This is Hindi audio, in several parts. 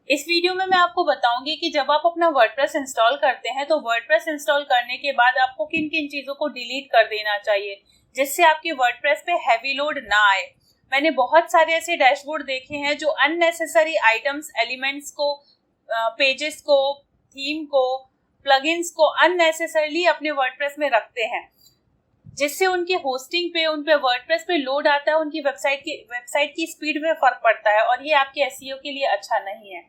इस वीडियो में मैं आपको बताऊंगी कि जब आप अपना वर्डप्रेस इंस्टॉल करते हैं तो वर्डप्रेस इंस्टॉल करने के बाद आपको किन किन चीज़ों को डिलीट कर देना चाहिए जिससे आपके वर्डप्रेस पे हैवी लोड ना आए। मैंने बहुत सारे ऐसे डैशबोर्ड देखे हैं जो अननेसेसरी आइटम्स, एलिमेंट्स को, पेजेस को, थीम को, प्लगइन्स को अननेसेसरली अपने वर्डप्रेस में रखते हैं, जिससे उनके होस्टिंग पे, उन पे वर्डप्रेस पे लोड आता है, उनकी वेबसाइट की स्पीड में फर्क पड़ता है और ये आपके एसईओ के लिए अच्छा नहीं है।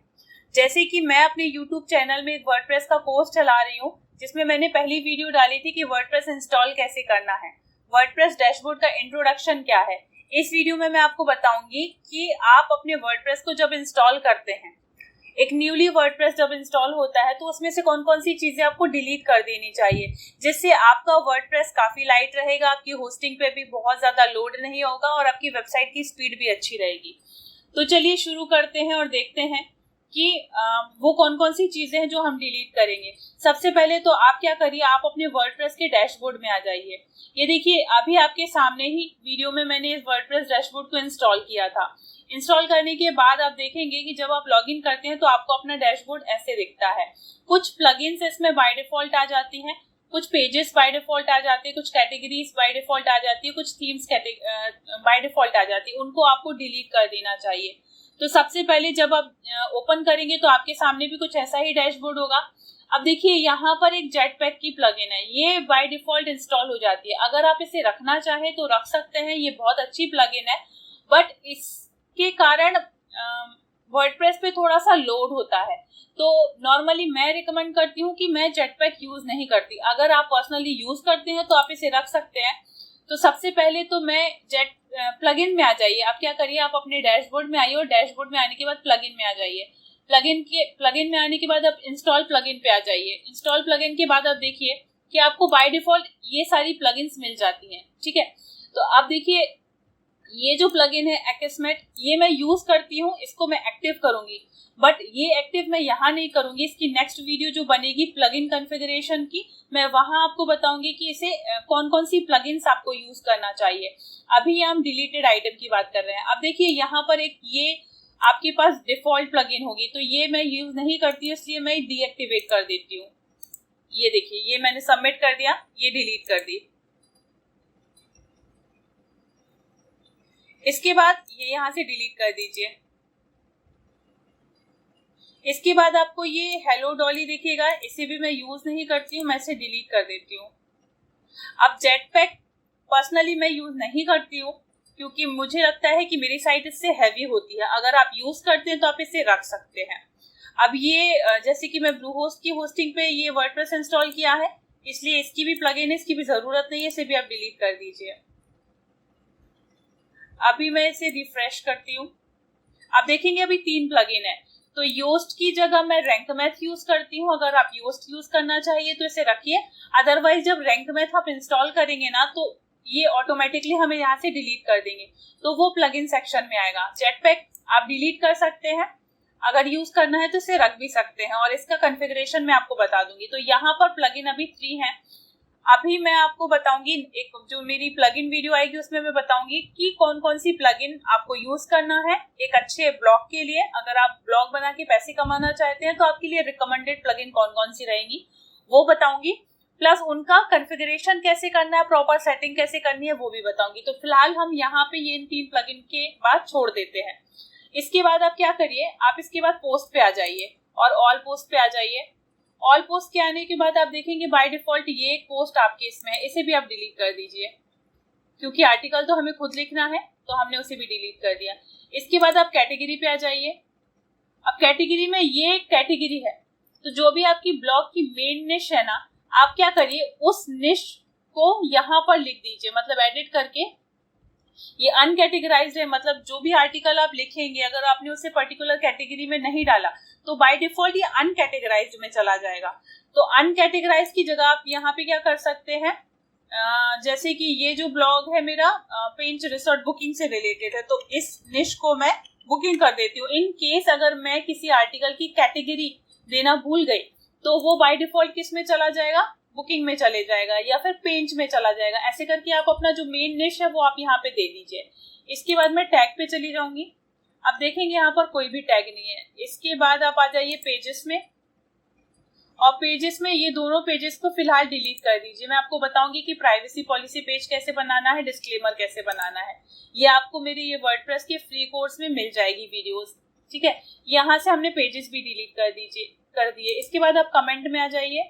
जैसे कि मैं अपने YouTube चैनल में एक वर्डप्रेस का कोर्स चला रही हूँ जिसमें मैंने पहली वीडियो डाली थी कि वर्डप्रेस इंस्टॉल कैसे करना है, वर्डप्रेस डैशबोर्ड का इंट्रोडक्शन क्या है। इस वीडियो में मैं आपको बताऊंगी कि आप अपने वर्डप्रेस को जब इंस्टॉल करते हैं, एक न्यूली वर्डप्रेस जब इंस्टॉल होता है तो उसमें से कौन कौन सी चीजें आपको डिलीट कर देनी चाहिए जिससे आपका वर्डप्रेस काफी लाइट रहेगा, आपकी होस्टिंग पे भी बहुत ज्यादा लोड नहीं होगा और आपकी वेबसाइट की स्पीड भी अच्छी रहेगी। तो चलिए शुरू करते हैं और देखते हैं कि वो कौन कौन सी चीजें हैं जो हम डिलीट करेंगे। सबसे पहले तो आप क्या करिए, आप अपने वर्डप्रेस के डैशबोर्ड में आ जाइए। ये देखिए, अभी आपके सामने ही वीडियो में मैंने इस वर्डप्रेस डैशबोर्ड को इंस्टॉल किया था। इंस्टॉल करने के बाद आप देखेंगे कि जब आप लॉगिन करते हैं तो आपको अपना डैशबोर्ड ऐसे दिखता है। कुछ प्लगइन्स इसमें बाय डिफॉल्ट आ जाती हैं, कुछ पेजेस बाय डिफॉल्ट आ जाते हैं, कुछ कैटेगरीज बाय डिफॉल्ट आ जाती है, कुछ थीम्स बाय डिफॉल्ट आ जाती है। उनको आपको डिलीट कर देना चाहिए। तो सबसे पहले जब आप ओपन करेंगे तो आपके सामने भी कुछ ऐसा ही डैशबोर्ड होगा। अब देखिए, यहाँ पर एक जेटपैक की प्लगइन है, ये बाय डिफॉल्ट इंस्टॉल हो जाती है। अगर आप इसे रखना चाहें तो रख सकते हैं, ये बहुत अच्छी प्लगइन है, बट इसके कारण वर्डप्रेस पे थोड़ा सा लोड होता है। तो नॉर्मली मैं रिकमेंड करती हूँ कि मैं जेटपैक यूज नहीं करती। अगर आप पर्सनली यूज करते हैं तो आप इसे रख सकते हैं। तो सबसे पहले तो मैं प्लगइन में आ जाइए। आप क्या करिए, आप अपने डैशबोर्ड में आइए और डैशबोर्ड में आने के बाद प्लगइन में आ जाइए। प्लगइन में आने के बाद आप इंस्टॉल प्लगइन पे आ जाइए। इंस्टॉल प्लगइन के बाद आप देखिए कि आपको बाय डिफॉल्ट ये सारी प्लगइन्स मिल जाती हैं, ठीक है। तो आप देखिए, ये जो प्लगइन है एक्समेट, ये मैं यूज करती हूँ, इसको मैं एक्टिव करूंगी, बट ये एक्टिव मैं यहाँ नहीं करूंगी। इसकी नेक्स्ट वीडियो जो बनेगी प्लगइन कॉन्फ़िगरेशन की, मैं वहां आपको बताऊंगी कि इसे कौन कौन सी प्लगइन्स आपको यूज करना चाहिए। अभी हम डिलीटेड आइटम की बात कर रहे हैं। अब देखिए, यहाँ पर एक ये आपके पास डिफॉल्ट प्लगइन होगी, तो ये मैं यूज नहीं करती हूँ, इसलिए मैं डीएक्टिवेट कर देती हूँ। ये देखिए, ये मैंने सबमिट कर दिया, ये डिलीट कर दी। इसके बाद ये यहाँ से डिलीट कर दीजिए। इसके बाद आपको ये हेलो डॉली दिखेगा, इसे भी मैं यूज नहीं करती हूँ, मैं इसे डिलीट कर देती हूँ। अब जेटपैक पर्सनली मैं यूज नहीं करती हूँ क्योंकि मुझे लगता है कि मेरी साइट इससे हैवी होती है। अगर आप यूज करते हैं तो आप इसे रख सकते हैं। अब ये जैसे कि मैं ब्लूहोस्ट की होस्टिंग पे ये वर्डप्रेस इंस्टॉल किया है, इसलिए इसकी भी प्लगइन है, इसकी भी जरूरत नहीं है, इसे भी आप डिलीट कर दीजिए। अभी मैं इसे रिफ्रेश करती हूँ। आप देखेंगे अभी 3 प्लगइन है। तो योस्ट की जगह मैं रैंकमैथ यूज करती हूँ। अगर आप योस्ट यूज करना चाहिए तो इसे रखिए, अदरवाइज जब रैंकमैथ आप इंस्टॉल करेंगे ना तो ये ऑटोमेटिकली हमें यहाँ से डिलीट कर देंगे, तो वो प्लगइन सेक्शन में आएगा। जेटपैक आप डिलीट कर सकते हैं, अगर यूज करना है तो इसे रख भी सकते हैं और इसका कॉन्फ़िगरेशन मैं आपको बता दूंगी। तो यहाँ पर प्लगइन अभी 3 है। अभी मैं आपको बताऊंगी, एक जो मेरी प्लगइन वीडियो आएगी उसमें मैं बताऊंगी कि कौन कौन सी प्लगइन आपको यूज करना है एक अच्छे ब्लॉग के लिए। अगर आप ब्लॉग बना के पैसे कमाना चाहते हैं तो आपके लिए रिकमेंडेड प्लगइन कौन कौन सी रहेंगी वो बताऊंगी, प्लस उनका कॉन्फ़िगरेशन कैसे करना है, प्रॉपर सेटिंग कैसे करनी है वो भी बताऊंगी। तो फिलहाल हम यहाँ पे ये 3 प्लगइन के बाद छोड़ देते हैं। इसके बाद आप क्या करिए, आप इसके बाद पोस्ट पे आ जाइए और ऑल पोस्ट पे आ जाइए। ऑल पोस्ट के आने के बाद आप देखेंगे बाय डिफॉल्ट ये एक पोस्ट आपके इसमें है, इसे भी आप डिलीट कर दीजिए क्योंकि आर्टिकल तो हमें खुद लिखना है, तो हमने उसे भी डिलीट कर दिया। इसके बाद आप कैटेगरी पे आ जाइए। अब कैटेगरी में ये एक कैटेगरी है, तो जो भी आपकी ब्लॉग की मेन निश है ना, आप क्या करिए उस निश को यहाँ पर लिख दीजिए, मतलब एडिट करके। ये अनकैटेगराइज्ड है, मतलब जो भी आर्टिकल आप लिखेंगे अगर आपने उसे पर्टिकुलर कैटेगरी में नहीं डाला तो बाय डिफॉल्ट ये अनकैटेगराइज्ड में चला जाएगा। तो अनकैटेगराइज्ड की जगह आप यहाँ पे क्या कर सकते हैं, जैसे कि ये जो ब्लॉग है मेरा पेंच रिसोर्ट बुकिंग से रिलेटेड है, तो इस निश को मैं बुकिंग कर देती हूँ। इन केस अगर मैं किसी आर्टिकल की कैटेगरी देना भूल गई तो वो बाय डिफॉल्ट किस में चला जाएगा, बुकिंग में चले जाएगा या फिर पेंच में चला जाएगा। ऐसे करके आप अपना जो मेन निश है वो आप यहाँ पे दे दीजिए। इसके बाद मैं टैग पे चली जाऊंगी। अब देखेंगे यहाँ पर कोई भी टैग नहीं है। इसके बाद आप आ जाइए पेजेस में, और पेजेस में ये दोनों पेजेस को फिलहाल डिलीट कर दीजिए। मैं आपको बताऊंगी कि प्राइवेसी पॉलिसी पेज कैसे बनाना है, डिस्क्लेमर कैसे बनाना है। ये आपको मेरे ये वर्डप्रेस के फ्री कोर्स में मिल जाएगी वीडियोस, ठीक है। यहाँ से हमने पेजेस भी डिलीट कर दिए। इसके बाद आप कमेंट में आ जाइए,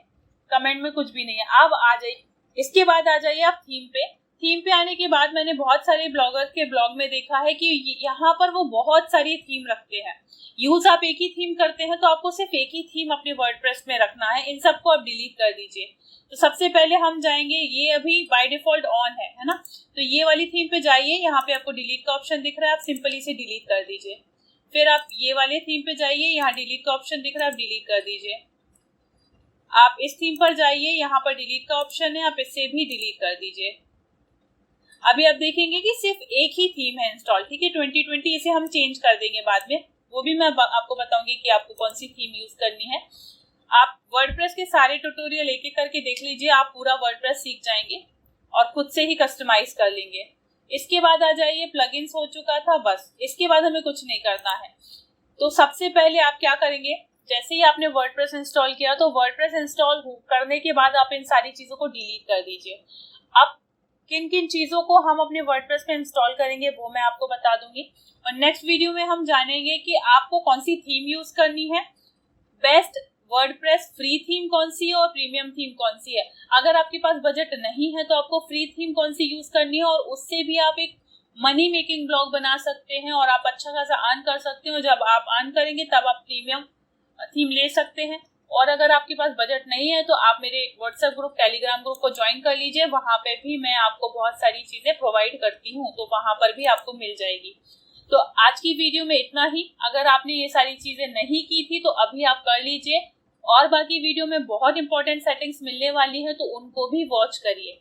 कमेंट में कुछ भी नहीं है। अब आ जाइए, इसके बाद आ जाइए आप थीम पे। थीम पे आने के बाद मैंने बहुत सारे ब्लॉगर के ब्लॉग में देखा है कि यहाँ पर वो बहुत सारी थीम रखते हैं। यूज आप एक ही थीम करते हैं तो आपको सिर्फ एक ही थीम अपने वर्डप्रेस में रखना है, इन सबको आप डिलीट कर दीजिए। तो सबसे पहले हम जाएंगे, ये अभी बाय डिफॉल्ट ऑन है ना, तो ये वाली थीम पे जाइए। यहाँ पे आपको डिलीट का ऑप्शन दिख रहा है, आप सिंपली इसे डिलीट कर दीजिए। फिर आप ये वाले थीम पे जाइए, यहाँ डिलीट का ऑप्शन दिख रहा है, आप डिलीट कर दीजिए। आप इस थीम पर जाइए, यहाँ पर डिलीट का ऑप्शन है, आप इसे भी डिलीट कर दीजिए। अभी आप देखेंगे कि सिर्फ एक ही थीम है इंस्टॉल, ठीक है। 2020 इसे हम चेंज कर देंगे बाद में, वो भी मैं आपको बताऊंगी कि आपको कौन सी थीम यूज करनी है। आप वर्डप्रेस के सारे ट्यूटोरियल एक एक करके देख लीजिए, आप पूरा वर्डप्रेस सीख जाएंगे और खुद से ही कस्टमाइज कर लेंगे। इसके बाद आ जाइए, प्लगइन्स हो चुका था, बस इसके बाद हमें कुछ नहीं करना है। तो सबसे पहले आप क्या करेंगे, जैसे ही आपने वर्डप्रेस इंस्टॉल किया तो वर्डप्रेस इंस्टॉल करने के बाद आप इन सारी चीजों को डिलीट कर दीजिए। अब किन किन चीजों को हम अपने वर्डप्रेस पे इंस्टॉल करेंगे वो मैं आपको बता दूंगी, और नेक्स्ट वीडियो में हम जानेंगे कि आपको कौन सी थीम यूज करनी है, बेस्ट वर्डप्रेस फ्री थीम कौन सी है और प्रीमियम थीम कौन सी है। अगर आपके पास बजट नहीं है तो आपको फ्री थीम कौन सी यूज करनी है, और उससे भी आप एक मनी मेकिंग ब्लॉग बना सकते हैं और आप अच्छा खासा अर्न कर सकते हो। जब आप अर्न करेंगे तब आप प्रीमियम थीम ले सकते हैं। और अगर आपके पास बजट नहीं है तो आप मेरे व्हाट्सएप ग्रुप, टेलीग्राम ग्रुप को ज्वाइन कर लीजिए, वहां पे भी मैं आपको बहुत सारी चीजें प्रोवाइड करती हूँ, तो वहां पर भी आपको मिल जाएगी। तो आज की वीडियो में इतना ही। अगर आपने ये सारी चीजें नहीं की थी तो अभी आप कर लीजिए, और बाकी वीडियो में बहुत इंपॉर्टेंट सेटिंग्स मिलने वाली है तो उनको भी वॉच करिए।